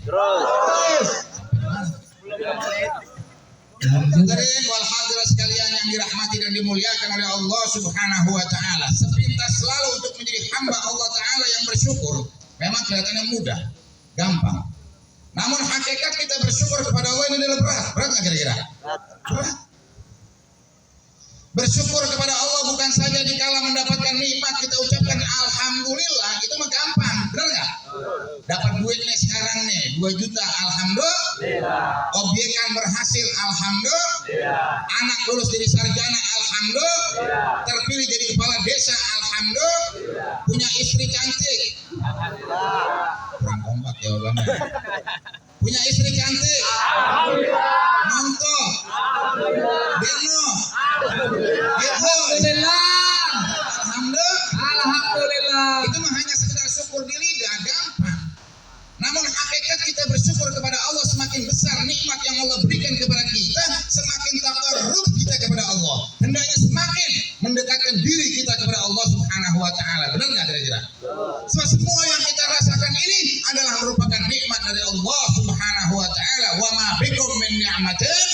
Terus. Hadirin wal hadirat sekalian yang dirahmati dan dimuliakan oleh Allah Subhanahu wa taala. Sepintas selalu untuk menjadi hamba Allah taala yang bersyukur. Memang kelihatannya mudah, gampang. Namun hakikat kita bersyukur kepada Allah ini adalah berat. Berat enggak kira-kira? Berat. Bersyukur kepada Allah bukan saja dikala mendapatkan nikmat kita ucapkan alhamdulillah, itu mah gampang, benar nggak? Dapat duit nih sekarang nih 2 juta, alhamdulillah. Objekan berhasil, alhamdulillah. Anak lulus jadi sarjana, alhamdulillah. Terpilih jadi kepala desa, alhamdulillah. Punya istri cantik, alhamdulillah. Kurang kompak jawabannya. Punya istri cantik, alhamdulillah. Nonton, alhamdulillah. Beno, alhamdulillah. Alhamdulillah. Itu mah hanya sekedar syukur di lidah, gampang. Namun hakikat kita bersyukur kepada Allah, semakin besar nikmat yang Allah berikan kepada kita, semakin taqarrub kita kepada Allah. Hendaknya semakin mendekatkan diri kita kepada Allah Subhanahu wa taala. Benar enggak kira-kira? Semua yang kita rasakan ini adalah merupakan nikmat dari Allah Subhanahu wa taala. Wa ma bikum min ni'matin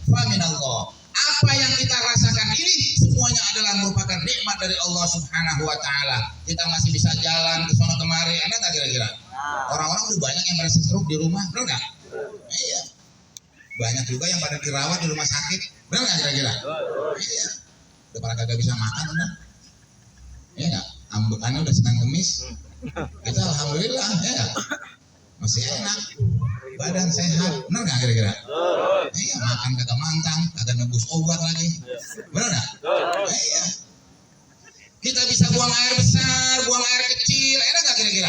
fa min Allah. Apa yang kita rasakan ini semuanya adalah merupakan nikmat dari Allah Subhanahu wa taala. Kita masih bisa jalan ke sana kemari, enak enggak kira-kira? Orang-orang udah banyak yang merasa stroke di rumah, benar nggak? Iya. Banyak juga yang pada dirawat di rumah sakit, benar nggak kira-kira? Iya. Udah pada kagak bisa makan, udah. Iya nggak? Ambekannya udah Senin Kemis. Kita alhamdulillah, ya. Masih enak. Badan sehat, benar nggak kira-kira? Iya. Makan kagak mantang, kagak nebus obat lagi, benar nggak? Iya. Kita bisa buang air besar, buang air kecil, enak nggak kira-kira?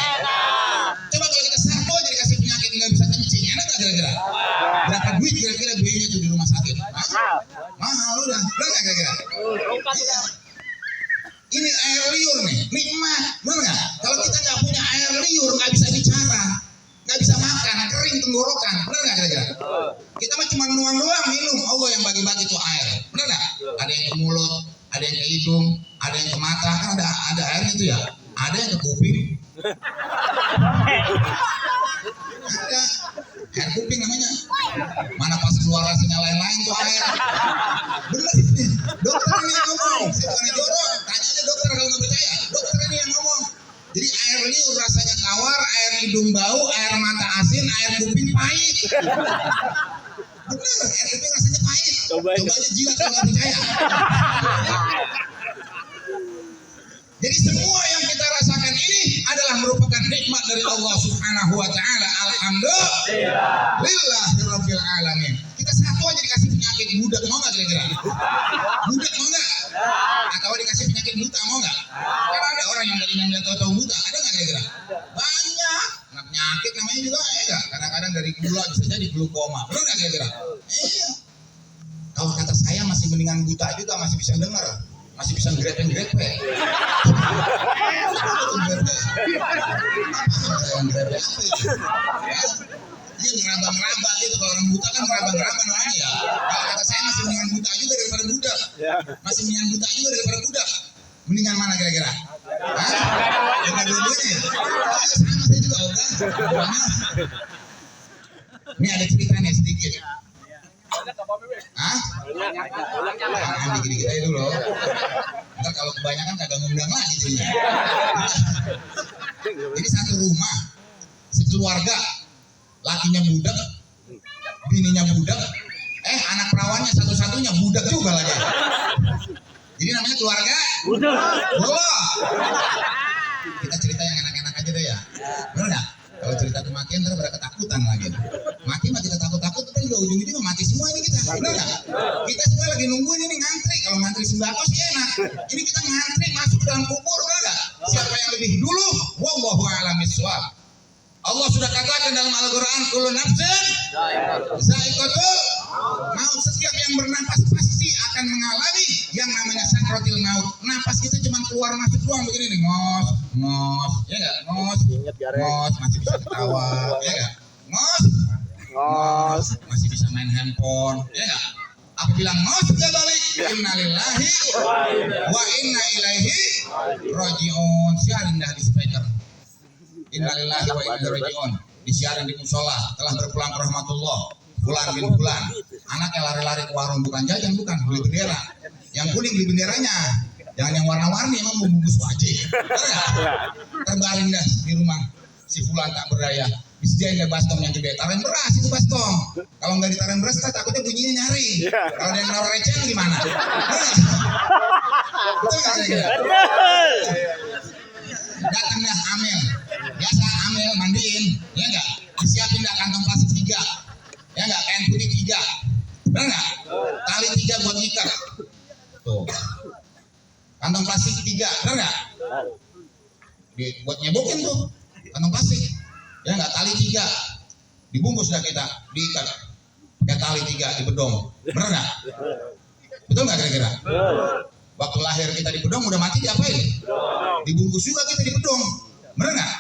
Coba kalau kita satu aja dikasih penyakit nggak bisa kencing, enak nggak kira-kira? Berapa duit kira-kira biayanya tuh di rumah sakit? Mahal udah, benar nggak kira-kira? Iya. Ini air liur nih, nikmat, benar nggak? Kalau kita nggak punya air liur, nggak bisa bicara, nggak bisa makan, kering tenggorokan, benar nggak kira-kira? Kita mah cuma nuang doang minum, Allah yang bagi-bagi tuh air, benar nggak? Ada yang ke mulut, ada yang ke hidung, ada yang ke mata, kan ada airnya itu ya, ada yang ke kuping. Ada air kuping namanya. Mana pas keluar rasanya lain-lain tuh air. Bener ini, dokter ini yang ngomong. Saya bukan jorok, tanya aja dokter kalau nggak percaya. Dokter ini yang ngomong. Jadi air liur rasanya tawar, air hidung bau, air mata asin, air kuping pahit. Bener, air kuping rasanya pahit. Coba aja jilat kalau nggak percaya. Jadi semua yang kita rasakan ini adalah merupakan nikmat dari Allah Subhanahu wa taala. Alhamdulillahirabbil alamin. Kita satu aja dikasih penyakit budak, mau enggak kira-kira? Budak mau enggak? Atau dikasih penyakit buta mau enggak? Kan ada orang yang dari tahu-tahu buta, ada enggak kira-kira? Banyak. Nah, penyakit namanya juga enggak. Kadang-kadang dari gula bisa jadi glukoma. Benar enggak kira-kira? Iya. Kalau kata saya masih mendingan buta juga, masih bisa dengar. Masih bisa grepe-grepe. Dia ngeraba-ngeraba gitu. Kalau orang buta kan ngeraba-ngeraba namanya ya. Kalau kata saya masih mendingan buta juga daripada budak. Masih mendingan buta juga daripada budak. Mendingan mana kira-kira? Hah? Dengan dua-duanya ya? Sama saya juga udah. Ini ada ceritanya sedikit. Hah? Jangan dikit-dikit aja dulu. Ntar kalau kebanyakan kagak ngundang lagi jadinya. Jadi satu rumah, sekeluarga, lakinya budak, bininya budak, anak perawannya satu-satunya budak juga lagi. Jadi namanya keluarga budak. Kita cerita yang enak-enak aja deh ya. Bener nggak? Kalau cerita kematian ntar pada ketakutan lagi. Mati mah kita takut-takut, tapi juga ujung-ujungnya mati semua ini kita. Benar nggak? Kita semua lagi nungguin ini ngantri. Kalau ngantri sembako sih enak. Ini kita ngantri masuk dalam kubur, benar nggak? Siapa yang lebih dulu? Wallahu a'lam bishawab. Allah sudah katakan dalam Al-Quran, kullu nafsin za'iqatul maut. Setiap yang bernapas pasti akan mengalami yang namanya sakratil maut. Napas kita cuma keluar masuk doang begini nih, ngos, ya nggak? Ngos, masih bisa ketawa, ya nggak? Ngos, masih bisa main handphone, ya nggak? Apabila ngos dia balik, innalillahi wa inna ilaihi rajiun. Siarin dah di speaker. Innalillahi wa inna ilaihi rajiun. disiarin di musola, telah berpulang ke rahmatullah, Fulan bin Fulan. Anaknya lari-lari ke warung, bukan jajan, bukan, beli bendera. Yang kuning beli benderanya, jangan yang warna-warni, emang mau bungkus wajib. Terbaring dah di rumah si Fulan tak berdaya. Disediain deh baskom yang gede, taruhin beras itu baskom. Kalau nggak ditaruhin beras, takutnya bunyinya nyaring. Kalau ada yang naruh recehan gimana? Betul nggak kira-kira? Datang dah Amel, biasa Amel mandiin, ya nggak? Disiapin dah kantong plastik 3, ya nggak? Kain putih 3, benar nggak? Tali 3 buat ngikat, tuh. Kantong plastik 3, benar nggak? Buat nyebokin tuh, kantong plastik, ya nggak? Tali 3, dibungkus dah kita, diikat, pakai tali 3 di bedong, benar nggak? Betul nggak kira-kira? Waktu lahir kita di bedong, udah mati diapain? Dibungkus juga kita di bedong, bener nggak?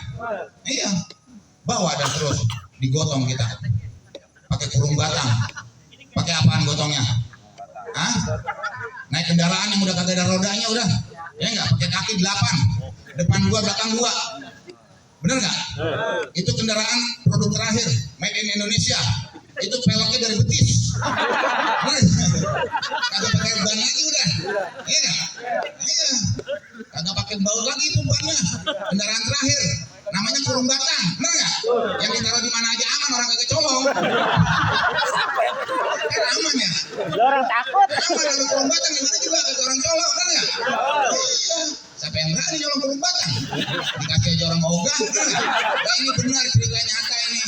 Iya, bawa dan terus digotong kita, pakai kurung batang, pakai apaan gotongnya? Hah? Naik kendaraan yang udah kagak ada rodanya udah, ya nggak? Pakai kaki 8, depan 2, belakang 2, bener nggak? Itu kendaraan produk terakhir, made in Indonesia. Itu peloknya dari betis. Kagak pakai ban lagi udah. Iya nggak? Iya. Kagak pakai baut lagi itu bannya. Kendaraan terakhir. Namanya kurung batang. Benar nggak? Yang ditaruh di mana aja aman, orang kagak colong. Kan aman ya? Orang takut. Aman ada kurung batang di mana juga kagak orang colong, kan nggak? Iya. Siapa yang berani nyolong kurung batang? Dikasih aja orang ogah. Nah ini benar cerita nyata ini.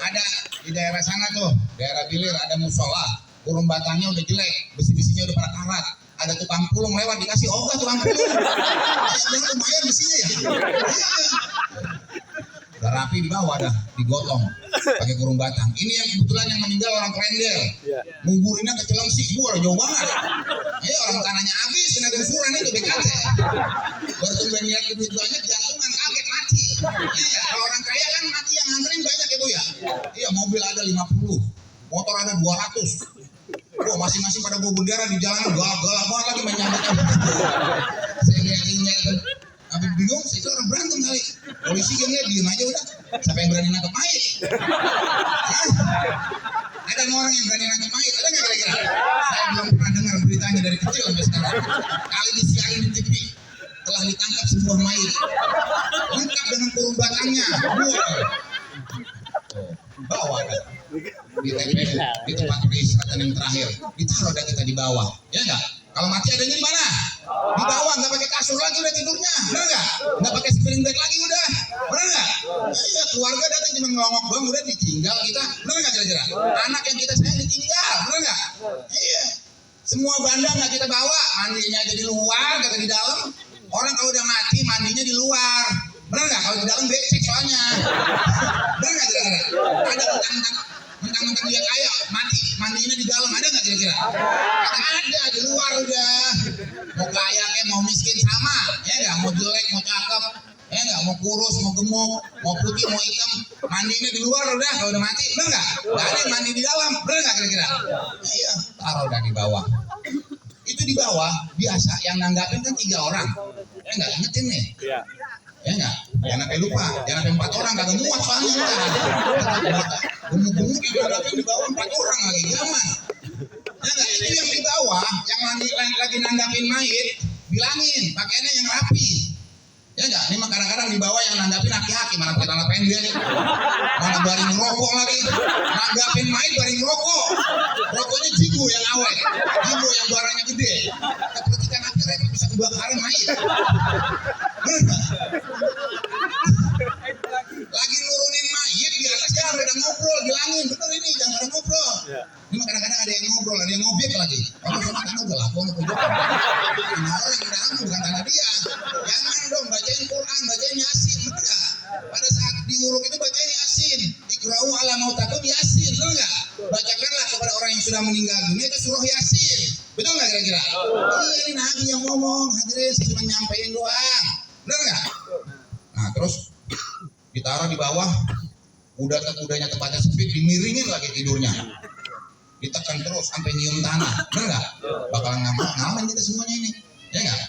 Ada di daerah sana tuh, daerah Bilir ada musola, kurung batangnya udah jelek, besi-besinya udah pada karat, ada tukang pulung lewat dikasih ogah tukang pulung, yang lumayan besinya ya, udah rapi di bawah dah, digotong, pakai kurung batang. Ini yang kebetulan yang meninggal orang Klender, nguburinnya ke Cilengsi, jauh banget, orang tanahnya habis, kena gengsuran itu BKT, baru lihat duit banyak, jantungan kaget mati. Iya, kalau orang kaya kan mati yang nganterin banyak itu ya. Iya, mobil ada 50, motor ada 200. Wah, masing-masing pada bawa bendera di jalan, galak-galak banget lagi main nyambutnya. Saya lihat apa bingung, saya kira orang berantem kali. Polisi kan lihat diem aja udah. Siapa yang berani nangkep mayit? Ada orang yang berani nangkep mayit, ada nggak kira-kira? Saya belum pernah dengar beritanya dari kecil sampai sekarang. Kali disiarin di TV. Telah ditangkap sebuah mayit lengkap dengan kurung batangnya, bawa dah di TPU, di tempat peristirahatan yang terakhir, ditaruh dah kita di bawah, ya enggak? Kalau mati adanya di mana? Di bawah, nggak pakai kasur lagi udah tidurnya, benar nggak? Nggak pakai spring bed lagi udah, benar nggak? Iya, keluarga datang cuma ngelongok doang udah ditinggal kita, benar nggak kira-kira? Anak yang kita sayang ditinggal, benar nggak? Iya, semua banda nggak kita bawa, mandinya aja di luar, kagak di dalam. Orang kalau udah mati mandinya di luar, benar nggak? Kalau di dalam becek soalnya, benar nggak kira-kira? Ada mentang-mentang dia kaya mati mandinya di dalam, ada nggak kira-kira? Ada di luar udah. Mau kaya kayak mau miskin sama, ya nggak? Mau jelek mau cakep, ya nggak? Mau kurus mau gemuk, mau putih mau hitam, mandinya di luar udah. Kalau udah mati, benar nggak? Nggak ada yang mandi di dalam, benar nggak kira-kira? Iya, taruh udah di bawah. Itu di bawah biasa yang nanggapin kan 3 orang. Ya nggak, ingetin nih. Iya. Ya nggak, jangan sampai lupa, jangan sampai 4 orang kagak muat soalnya enggak. Gemuk-gemuk yang nanggapin di bawah 4 orang lagi, aman. Ya nggak, itu yang di bawah, yang lagi nanggapin mayit, bilangin pakaiannya yang rapi. Ya nggak, ini mah kadang-kadang di bawah yang nanggapin aki-aki, mana pakai celana pendek, mana baring rokok lagi, nanggapin mayit baring rokok, rokoknya jigo yang awet, jigo yang barangnya gede. Ketika nanti mereka bisa kebakaran mayit. Lagi nurunin mayit di atas jangan ada ngobrol, bilangin betul ini jangan ada ngobrol. Ini mah kadang-kadang ada yang ngobrol, ada yang ngobek lagi. Kalau sama tanah udah laku sama pojok. Ini orang yang udah aman bukan tanah dia. Jangan dong bacain Quran, bacain Yasin, betul nggak? Pada saat diuruk itu bacain Yasin. Iqra'u ala mautakum Yasin, betul nggak? Bacakanlah kepada orang yang sudah meninggal dunia itu surah Yasin. Betul nggak kira-kira? Ini Nabi yang ngomong, hadirin saya cuma nyampein doang. Benar nggak? Nah terus ditaruh di bawah, udahnya tempatnya sempit, dimiringin lagi tidurnya, ditekan terus sampai nyium tanah, benar nggak? Bakalan ngalamin kita semuanya ini, ya nggak?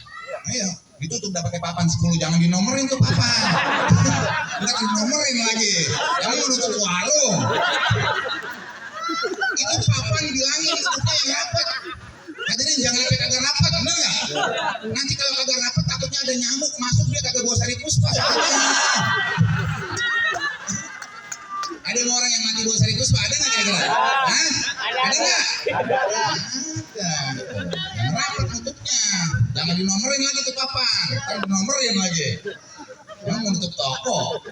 Ayo, ditutup udah pakai papan 10, jangan dinomorin tuh papan. Ntar dinomorin lagi. Kamu menutup warung. Itu papan bilangin tutupnya yang rapat. Hadirin jangan sampai kagak rapat, bener nggak? Nanti kalau kagak rapat takutnya ada nyamuk masuk dia kagak bawa sari puspa. Ada orang yang mati bawa sari puspa, ada nggak kira-kira? Hah? Ada nggak? Ada. Yang rapat tutupnya, jangan dinomorin lagi tuh papan, kan dinomorin lagi. Yang menutup toko.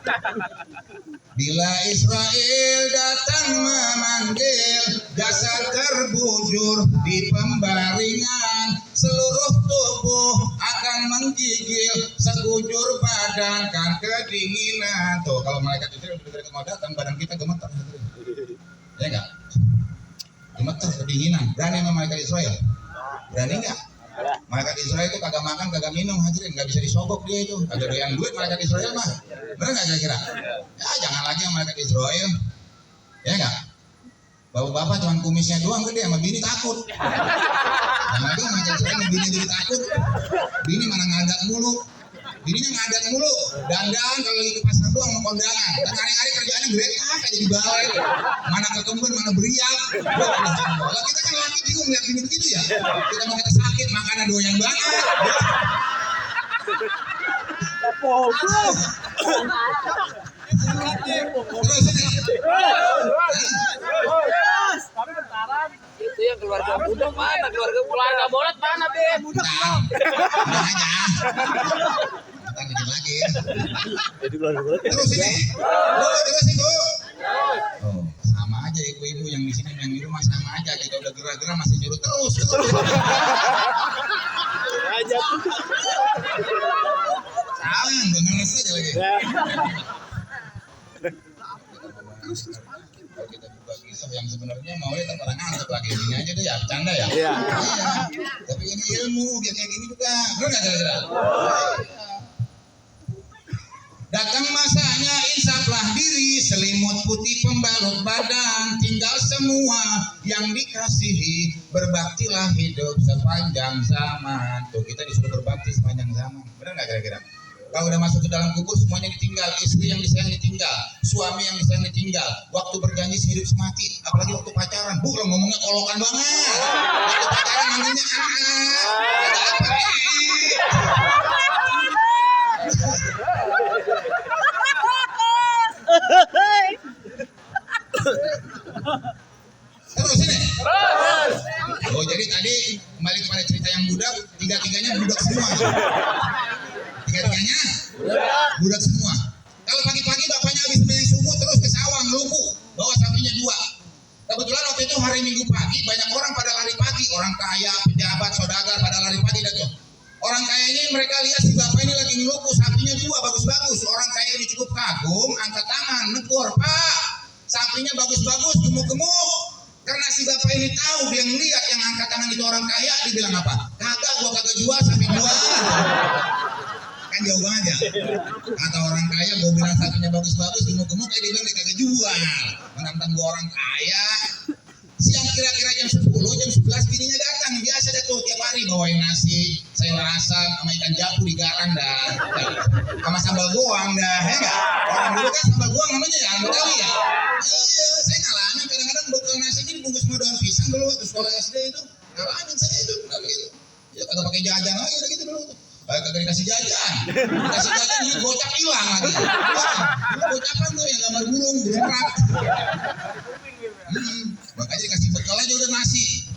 Bila Israel datang memanggil, jasad terbujur di pembaringan, seluruh tubuh akan menggigil, sekujur badan kan kedinginan. Tuh kalau malaikat Israel begitu mau datang, badan kita gemetar. Ya enggak? Gemetar kedinginan. Berani sama malaikat Israel? Berani enggak? Malaikat Israel itu kagak makan, kagak minum, hadirin, nggak bisa disogok dia itu. Kagak doyan duit malaikat Israel mah. Bener nggak kira-kira? Ya jangan lagi sama malaikat Israel. Ya nggak? Bapak-bapak cuma kumisnya doang gede, sama bini takut. Jangan lagi malaikat Israel sama bini jadi takut. Bini mana ngadat mulu. Bininya ngadat mulu. Dandan kalau lagi ke pasar doang mau kondangan. Dan hari-hari kerjaannya geletak aja di balai. Mana ke kebun, mana beriak. Kalau kita kan laki bingung lihat bini begitu ya. Kita mau kata sakit, makanan doyan banget. Terus ini. Itu yang keluarga budak mana? Keluarga bolet mana, Be? Budak belum. Ntar dikit lagi. Jadi keluarga bolet. Terus ini. Terus itu. Oh, sama aja ibu-ibu yang di sini yang di rumah sama aja. Kita udah gerah-gerah masih nyuruh terus. Aja tuh. Salah, dengerin saja lagi. Kalau kita buka kisah yang sebenarnya mau lihat orang ngantuk lagi ini aja deh ya, bercanda ya. Iya. Tapi ini ilmu, biar kayak gini juga. Benar nggak kira-kira? Datang masanya insaflah diri, selimut putih pembalut badan, tinggal semua yang dikasihi, berbaktilah hidup sepanjang zaman. Tuh kita disuruh berbakti sepanjang zaman. Benar nggak kira-kira? Kalau udah masuk ke dalam kubur semuanya ditinggal, istri yang disayang ditinggal, suami yang disayang ditinggal, waktu berjanji sehidup semati, apalagi waktu pacaran, bu lo ngomongnya kolokan banget, waktu pacaran manggilnya ada apa Terus ini. Oh jadi tadi kembali kepada cerita yang budak, tiga-tiganya budak semua. Tiga-tiganya budak semua. Kalau pagi-pagi bapaknya habis sembahyang subuh terus ke sawah ngelumpuh, bawa sapinya 2. Kebetulan waktu itu hari Minggu pagi banyak orang pada lari pagi, orang kaya, pejabat, saudagar pada lari pagi dan tuh. Orang kaya ini mereka lihat si bapak ini lagi ngelumpuh, sapinya 2 bagus-bagus. Orang kaya ini cukup kagum, angkat tangan, negor, Pak, sapinya bagus-bagus, gemuk-gemuk. Karena si bapak ini tahu, dia ngeliat yang angkat tangan itu orang kaya, dia bilang apa? Kagak, gua kagak jual sapi gua. Kan jauh banget ya. Kata orang kaya, gua bilang sapinya bagus-bagus, gemuk-gemuk, dia bilang dia kagak jual. Mentang-mentang gua orang kaya. Siang kira-kira jam 10, jam 11 bininya datang. Biasa deh tuh tiap hari bawain nasi, sayur asam, sama ikan japu di garang dah. Sama sambal goang dah, ya enggak? Orang dulu kan sambal goang namanya ya, nggak tahu ya. Iya, saya ngalamin kadang-kadang bekal nasinya dibungkus sama daun pisang dulu waktu sekolah SD itu. Ngalamin saya itu, nggak begitu. Ya kagak pakai jajan lagi udah gitu dulu. Kagak dikasih jajan. Dikasih jajan ini gocap hilang lagi. Dulu gocapan tuh yang gambar burung rak. Makanya dikasih bekal aja udah nasi.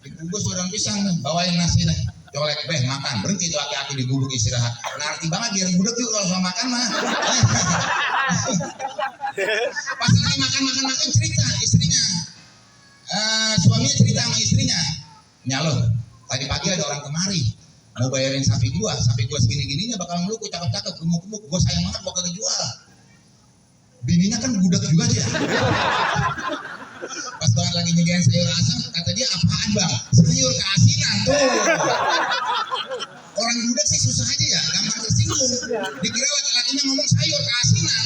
Dibungkus daun pisang, bawain nasi dah. Colek beh makan, berhenti tuh aki-aki di gubuk istirahat. Ngerti banget biar budak juga kalau sama makan mah. Pas lagi makan cerita istrinya, suaminya cerita sama istrinya, nyalo. Tadi pagi ada orang kemari mau bayarin sapi gua segini-gininya bakal ngeluku cakep-cakep, gemuk-gemuk, gua sayang banget bakal dijual. Bininya kan budak juga dia. Pas banget lagi nyediain sayur asam, kata dia apaan bang? Sayur keasinan tuh. Orang budak sih susah aja ya, gampang tersinggung. Dikira laki-lakinya ngomong sayur keasinan.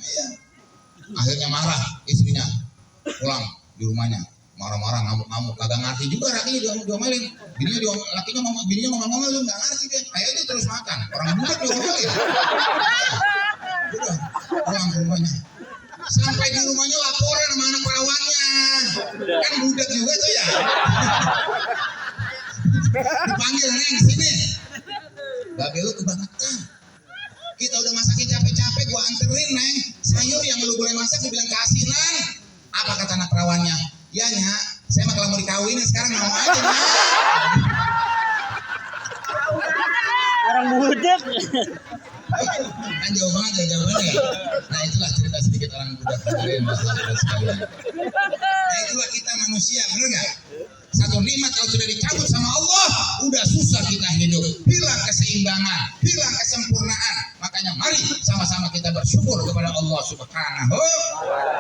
Iya. Akhirnya marah istrinya, pulang di rumahnya, marah-marah, ngamuk-ngamuk, kagak ngerti juga lakinya diomelin. Bininya ngomong-ngomong lu nggak ngerti deh. Ayo dia terus makan. Orang budak diomelin. Udah pulang ke rumahnya. Sampai di rumahnya laporan sama anak perawannya. Kan budak juga tuh ya. Dipanggil, Neng, sini. Babe lu kebangetan. Kita udah masakin capek-capek, gua anterin, Neng. Sayur yang lu boleh masak dibilang keasinan. Apa kata anak perawannya? Ya, Nya, saya mah kalau mau dikawinin sekarang mau aja, Nya. Orang budak. Kan jauh banget ya jawabannya. Nah itulah cerita sedikit orang budak sekalian. Nah itulah kita manusia, benar nggak? Satu nikmat kalau sudah dicabut sama Allah, udah susah kita hidup, hilang keseimbangan, hilang kesempurnaan. Makanya mari sama-sama kita bersyukur kepada Allah Subhanahu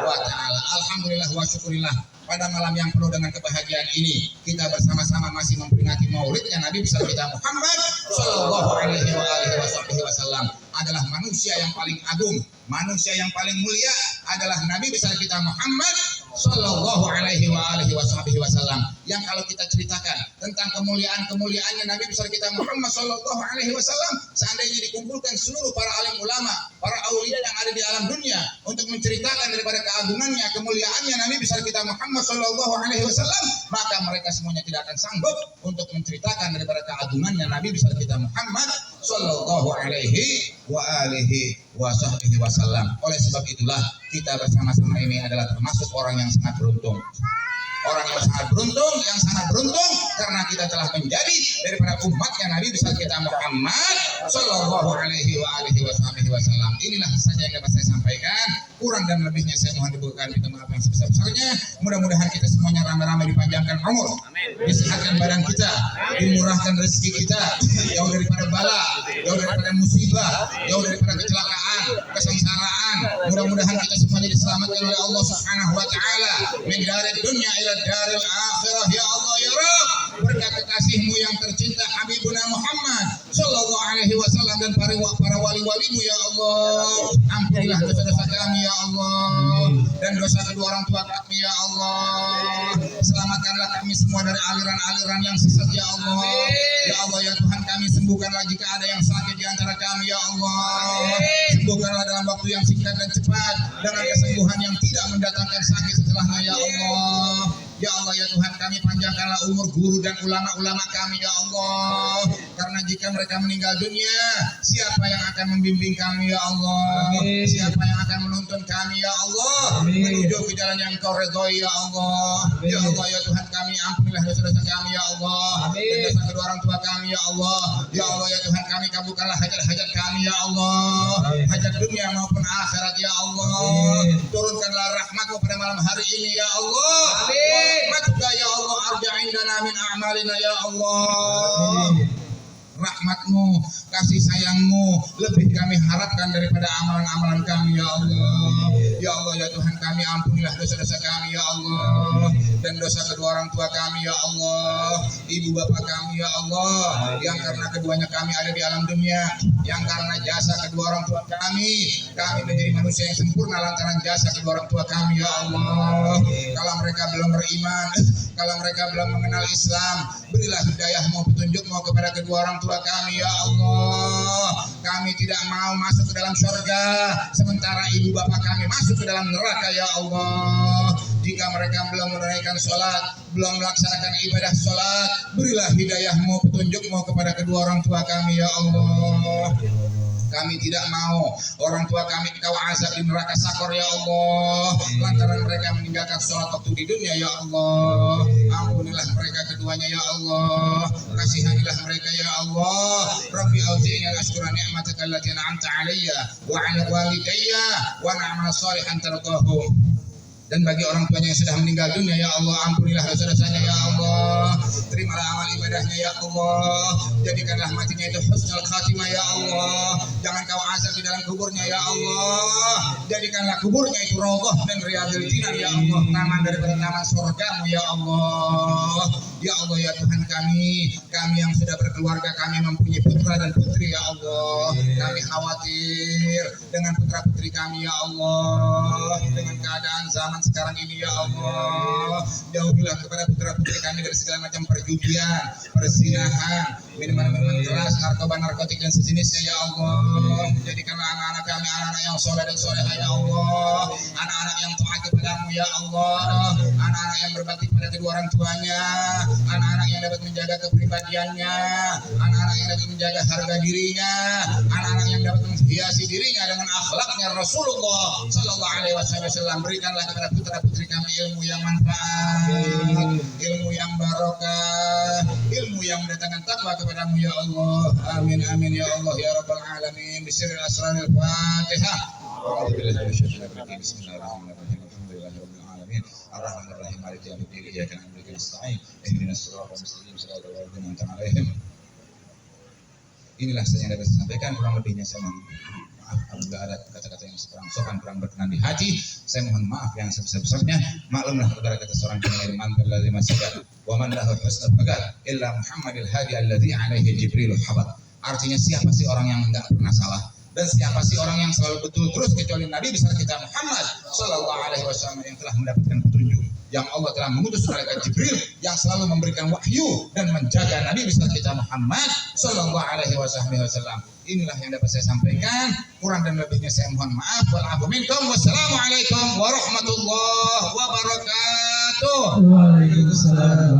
wa Ta'ala. Alhamdulillah wa syukurillah. Pada malam yang penuh dengan kebahagiaan ini, kita bersama-sama masih memperingati maulidnya Nabi besar kita Muhammad Sallallahu Alaihi Wasallam. Adalah manusia yang paling agung, manusia yang paling mulia adalah Nabi besar kita Muhammad Sallallahu Alaihi Wasallam. Yang kalau kita ceritakan tentang kemuliaannya Nabi besar kita Muhammad Sallallahu Alaihi Wasallam, seandainya dikumpulkan seluruh para alim ulama, para aulia yang ada di alam dunia untuk menceritakan daripada keagungannya, kemuliaannya Nabi besar kita Muhammad Sallallahu Alaihi Wasallam, maka mereka semuanya tidak akan sanggup untuk menceritakan daripada keagungannya Nabi besar kita Muhammad Sallallahu Alaihi Wasallam. Oleh sebab itulah kita bersama-sama ini adalah termasuk orang yang sangat beruntung. Orang yang sangat beruntung karena kita telah menjadi daripada umatnya Nabi besar kita Muhammad Sallallahu Alaihi Wasallam. Inilah saja yang dapat saya sampaikan. Kurang dan lebihnya saya mohon dibukakan pintu maaf yang sebesar-besarnya. Mudah-mudahan kita semuanya ramai-ramai dipanjangkan umur, disehatkan badan kita, dimurahkan rezeki kita, jauh daripada bala, jauh daripada musibah, jauh daripada kecelakaan, kesengsaraan. Mudah-mudahan kita semuanya diselamatkan oleh Allah Subhanahu wa Ta'ala min darid dunya ila daril akhirah. Ya Allah ya Rabb, berkat kekasihmu yang tercinta Habibuna Muhammad Sallallahu Alaihi Wasallam dan para wali-walimu ya Allah, ampunilah dosa-dosa kami ya Allah dan dosa kedua orang tua kami ya Allah. Selamatkanlah kami semua dari aliran-aliran yang sesat ya Allah. Ya Allah ya Tuhan kami, sembuhkanlah jika ada yang sakit di antara kami ya Allah. Sembuhkanlah dalam waktu yang singkat dan cepat dengan kesembuhan yang tidak mendatangkan sakit setelahnya ya Allah. Ya Allah ya Tuhan kami, panjangkanlah umur guru dan ulama-ulama kami ya Allah. Karena jika mereka meninggal dunia, siapa yang akan membimbing kami ya Allah? Siapa yang akan menuntun kami ya Allah menuju ke jalan yang Kau redhoi ya Allah. Ya Allah ya Tuhan kami, ampunilah dosa-dosa kami ya Allah dan dosa kedua orang tua kami ya Allah. Ya Allah ya Tuhan kami, kabulkanlah hajat-hajat kami ya Allah, hajat dunia maupun akhirat ya Allah. Turunkanlah rahmat-Mu pada malam hari ini ya Allah. Rahmat-Mu ya Allah, arja'indana min a'malina ya Allah. Rahmat-Mu, kasih sayang-Mu lebih kami harapkan daripada amalan-amalan kami ya Allah. Ya Allah ya Tuhan kami, ampunilah dosa-dosa kami ya Allah dan dosa kedua orang tua kami ya Allah, ibu bapak kami ya Allah, yang karena keduanya kami ada di alam dunia, yang karena jasa kedua orang tua kami menjadi manusia yang sempurna lantaran jasa kedua orang tua kami ya Allah. Kalau mereka belum beriman, kalau mereka belum mengenal Islam, berilah hidayah-Mu, petunjuk-Mu kepada kedua orang tua kami ya Allah. Kami tidak mau masuk ke dalam surga sementara ibu bapak kami masuk ke dalam neraka ya Allah. Jika mereka belum menunaikan sholat, belum melaksanakan ibadah sholat, berilah hidayah-Mu, petunjuk-Mu kepada kedua orang tua kami ya Allah. Kami tidak mau orang tua kami Kau azab di neraka sakor ya Allah lantaran mereka meninggalkan sholat waktu di dunia ya Allah. Ampunilah mereka keduanya ya Allah, kasihanilah mereka ya Allah. Rabbi auzi'ni an ashkura ni'mataka allati an'amta 'alayya wa 'ala walidayya wa na'mal shalihan tardahu. Dan bagi orang tuanya yang sudah meninggal dunia ya Allah, ampunilah dosa-dosanya ya Allah. Terimalah amal ibadahnya ya Allah. Jadikanlah matinya itu husnul khatimah ya Allah. Jangan Kau azab di dalam kuburnya ya Allah. Jadikanlah kuburnya itu raudhah dan riyadhil jinan ya Allah, taman daripada taman surga-Mu ya Allah. Ya Allah ya Tuhan kami yang sudah berkeluarga, kami mempunyai putra dan putri ya Allah. Kami khawatir dengan putra-putri kami ya Allah, dengan keadaan zaman sekarang ini ya Allah. Jauhilah kepada putra-putri kami dari segala macam perjudian, perzinahan, minuman-minuman keras, narkoba, narkotik dan sejenisnya ya Allah. Jadikanlah anak-anak kami anak-anak yang soleh dan soleha ya Allah, anak-anak yang taat kepadamu ya Allah, anak-anak yang berbakti pada kedua orang tuanya, anak-anak yang dapat menjaga kepribadiannya, anak-anak yang dapat menjaga harga dirinya, anak-anak yang dapat menghiasi dirinya dengan akhlaknya Rasulullah Sallallahu Alaihi Wasallam. Berikanlah kepada putra-putri kami ilmu yang manfaat, ilmu yang barokah, ilmu yang mendatangkan takwa kepadamu ya Allah. Amin amin ya Allah ya Rabbal Alamin. Bismillahirrahmanirrahim. Al-Fatihah. Bismillahirrahmanirrahim. Alhamdulillahirabbil alamin. Arrahmanirrahim. Maliki yaumiddin. Iyyaka na'budu wa iyyaka nasta'in. Ihdinas siratal mustaqim. Shiratal ladzina an'amta 'alaihim. Inilah saja yang dapat saya sampaikan, kurang lebihnya saya mohon maaf apabila ada kata-kata yang kurang sopan, kurang berkenan di hati. Saya mohon maaf yang sebesar-besarnya. Maklumlah saudara kata seorang penyair mantan lazim masjid wa man lahu husnul bagat illa Muhammadil hadi alladzi alaihi Jibril habat. Artinya siapa sih orang yang enggak pernah salah? Dan siapa sih orang yang selalu betul terus kecuali Nabi besar kita Muhammad Sallallahu Alaihi Wasallam yang telah mendapatkan petunjuk, yang Allah telah mengutus malaikat Jibril yang selalu memberikan wahyu dan menjaga Nabi besar kita Muhammad Sallallahu Alaihi Wasallam. Inilah yang dapat saya sampaikan. Kurang dan lebihnya saya mohon maaf. Wal minkum. Wassalamualaikum warahmatullahi wabarakatuh. Waalaikumsalam.